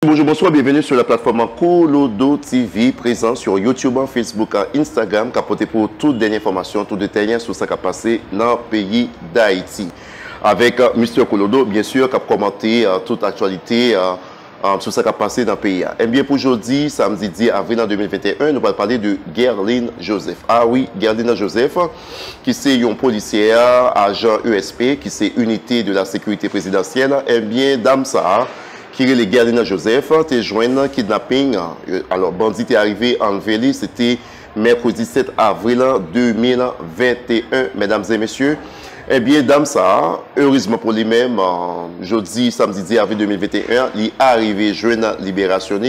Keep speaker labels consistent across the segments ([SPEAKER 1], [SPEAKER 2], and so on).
[SPEAKER 1] bonjour, bonsoir, bienvenue sur la plateforme Kolodo TV, présent sur YouTube, Facebook, Instagram, capoté pour toutes les informations, tout détail sur ce qui a passé dans le pays d'Haïti. Avec Mr. Kolodo, bien sûr, qui a commenté toute actualité sur ce qui a passé dans le pays. Et bien, pour aujourd'hui, samedi 10 avril 2021, nous allons parler de Guerline Joseph. Ah oui, Guerline Joseph, qui est un policier, agent ESP, qui est unité de la sécurité présidentielle. Et bien, dame ça, qui est les Guerline Joseph, te joint kidnapping. Alors, bandit est arrivé enlevé, c'était mercredi 7 avril 2021, mesdames et messieurs. Eh bien, dame ça, heureusement pour lui-même, jeudi, samedi 10 avril 2021, il est arrivé jeune libération.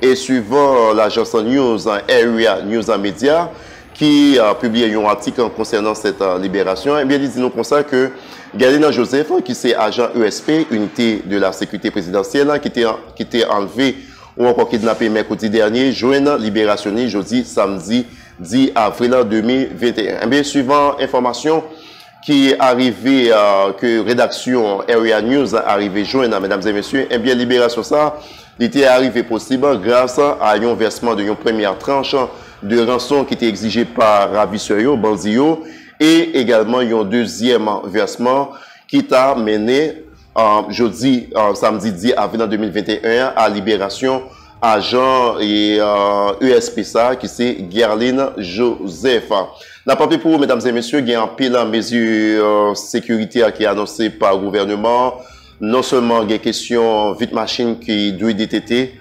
[SPEAKER 1] Et suivant l'agence News, Area News Media, qui a publié un article concernant cette libération, eh bien, il dit nous comme ça que Guerline Joseph, qui est agent ESP, unité de la sécurité présidentielle, qui était enlevé ou encore kidnappé mercredi dernier, jeune libération, jeudi, samedi 10 avril 2021. Eh bien, suivant information qui est arrivé, que rédaction Area News a arrivé joindre, mesdames et messieurs, eh bien, libération ça, il était arrivé possible grâce à un versement de une première tranche de rançon qui était exigé par ravisseur, Banzio, et également un deuxième versement qui t'a mené jeudi, samedi 10 avril 2021 à libération agent et ESPSA qui c'est Guerline Joseph. La partie pour vous, mesdames et messieurs, il y a un pile en mesure sécurité qui est annoncé par le gouvernement. Non seulement il y a une question vite machine qui doit détenter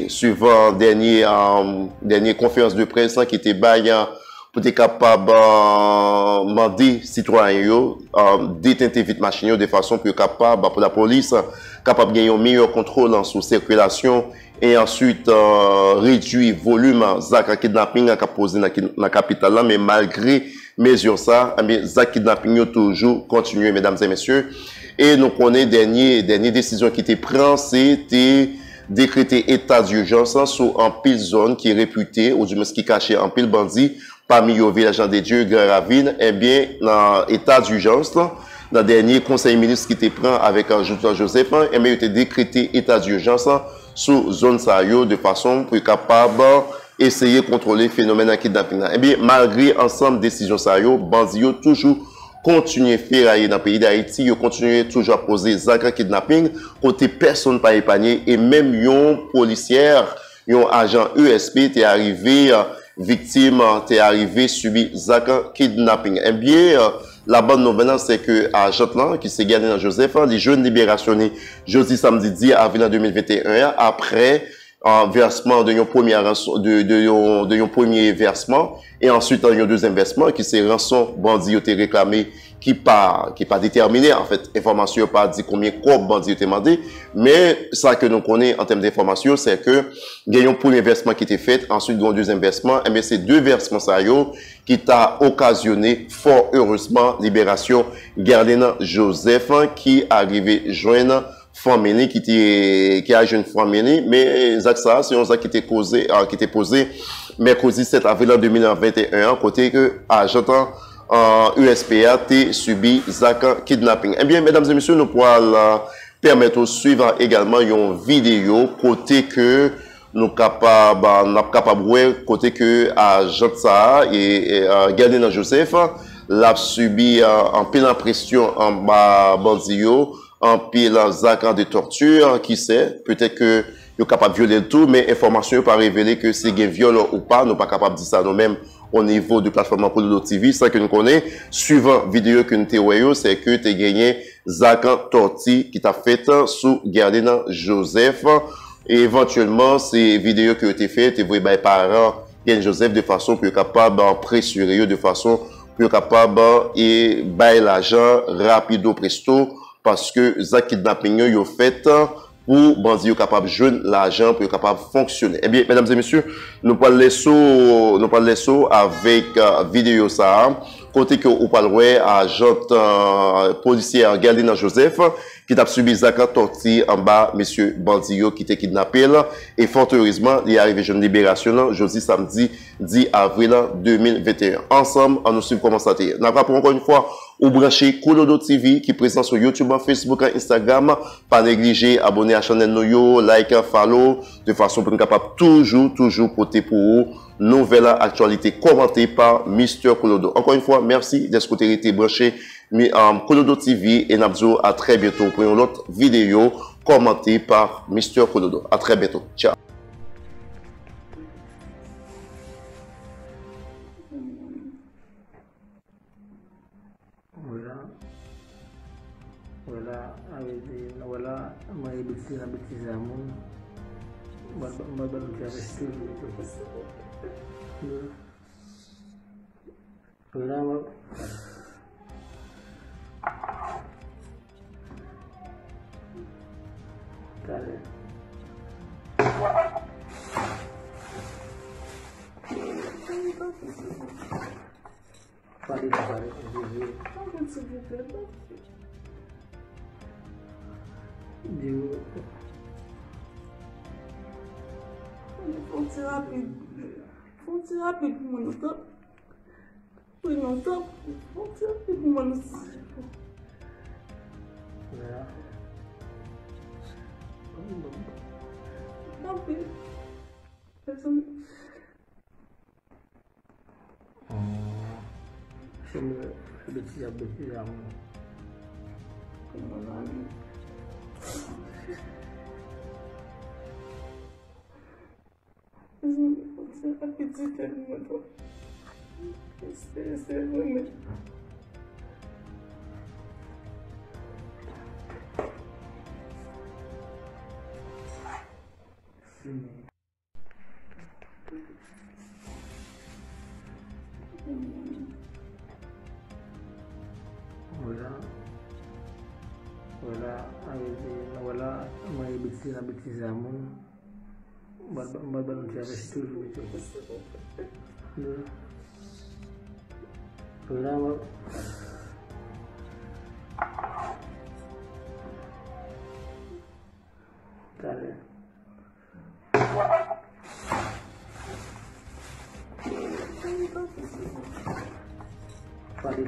[SPEAKER 1] suivant dernière conférence de presse qui était baillée pour être capable de demander citoyens détenter vite machine de façon plus capable pour la police capable de gagner un meilleur contrôle sur circulation et ensuite réduire le volume de kidnapping qui a posé dans la capitale. Mais malgré mesures ça, les kidnapping toujours continué, mesdames et messieurs. Et nous connaissons dernière décision qui était prise, c'était décréter état d'urgence sur un pile zone qui est réputé, ou du moins qui cachait un pile bandit parmi les villages des dieux, Grand Ravine. Eh bien, dans l'état d'urgence, dans le dernier conseil ministre qui était pris avec Joseph, eh bien, il était décrété état d'urgence sur zone Sayo de façon pour être capable d'essayer de contrôler le phénomène de kidnapping. Eh bien, malgré ensemble décisions Sayo, bandit toujours continuer à faire dans le pays d'Haïti, ils continuent toujours à poser des actes de kidnapping, côté personne pas épargné, et même un policier, un agent ESP, est arrivé victime, est arrivé subir des actes de kidnapping. Eh bien, la bonne nouvelle, c'est que agent qui s'est gagné dans Joseph, les jeunes libérationnés, jeudi, samedi 10 avril 2021, après versement de un premier versement et ensuite un deuxième versement qui c'est rançon bandit été réclamé qui pas déterminé en fait information pas dit combien quoi bandit été demandé mais ça que nous connaissons en termes d'information c'est que il y a un premier versement qui était fait ensuite un deuxième versement et bien c'est deux versements ça yo qui t'a occasionné fort heureusement libération Guerline Joseph qui arrivé joindre famille qui a une famille mais ça c'est un ça qui était posé mercredi 7 avril 2021 côté que agent USPA a subi zak kidnapping. Eh bien mesdames et messieurs nous pourrons permettre de suivre également une vidéo côté que nous capable côté que agent ça et Guerline Joseph l'a subi en pleine pression en bas bandio en pile actes de torture, qui sait, peut-être que nous sommes capables de violer le tout, mais l'information n'est pas révélée que c'est un viol ou pas, nous ne sommes pas capables de dire ça nous-mêmes au niveau de plateforme Kolodo TV. Ça que nous connaissons, suivant vidéo que nous avons c'est que tu as gagné actes de torture qui t'a fait sous Guerline Joseph. Et éventuellement, ces vidéos qui ont été faites, tu vois par les parents Guerline Joseph de façon plus capable de pressurer, de façon plus capable et bailler l'argent rapido presto. Parce que les kidnapping yo fait pour bandits capable de jouer l'argent pour capable de fonctionner. Eh bien, mesdames et messieurs, nous parlons avec vidéo ça côté que vous parlez agent policier Guerline Joseph qui a subi des actes torture en bas monsieur bandit qui était kidnappé et fort heureusement il est arrivé jeune libération jeudi samedi 10 avril 2021. Ensemble on nous suit comment ça. N'a pas encore une fois ou branchez Kolodo TV qui est présent sur YouTube, Facebook, Instagram. Pas négliger, abonner à la chaîne nous, like, follow, de façon pour être capable toujours porter pour vous nouvelle actualité commentée par Mister Kolodo. Encore une fois, merci d'être été branché Kolodo TV et Nabzo à très bientôt pour une autre vidéo commentée par Mister Kolodo. À très bientôt. Ciao.
[SPEAKER 2] Wala may bitsi na bitizamon babal javesti wala kale pari
[SPEAKER 3] Fonte rápido, mano. Foi não tá. Fonte rápido, mano. Tá bem. Você vai pedir que ele mandou. Esse é o
[SPEAKER 2] wala may bitsi na bitizamon babal javesti wala kale pari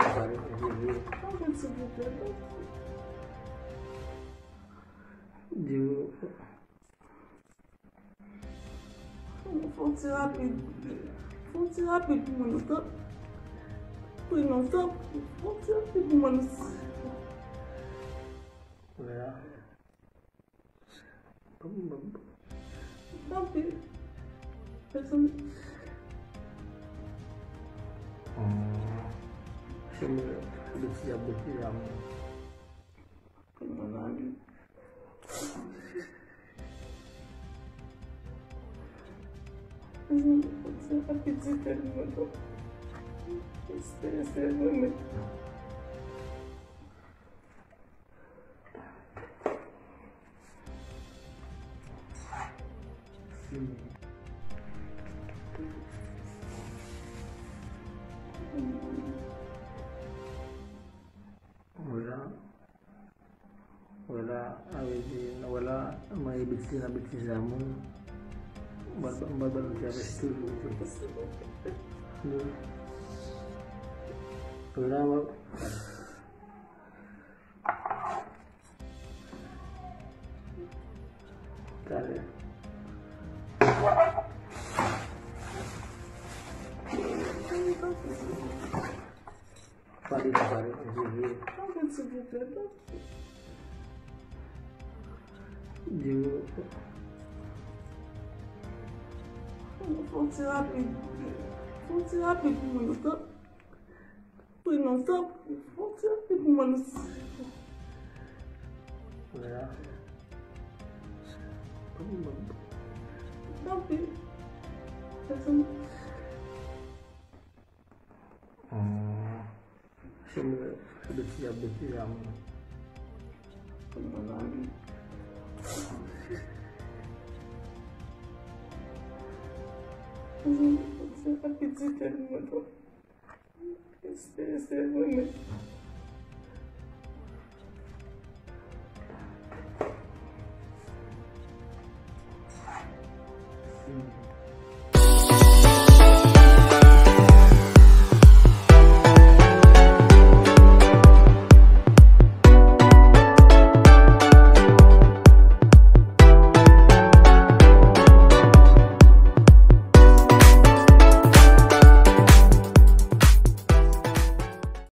[SPEAKER 3] Fonte rápido, mano. Tá. Foi não tá. Fonte rápido, mano. Tá bem. Você vai pedir que ele mandou. Esse é o
[SPEAKER 2] wala may bitsi na bitizamon babal javesti wala kale pari
[SPEAKER 3] Fonte rápido, mano. Tá. Foi não tá. Fonte rápido, mano. Tá bem. Você vai pedir que ele mandou. Esse é o
[SPEAKER 2] Sim.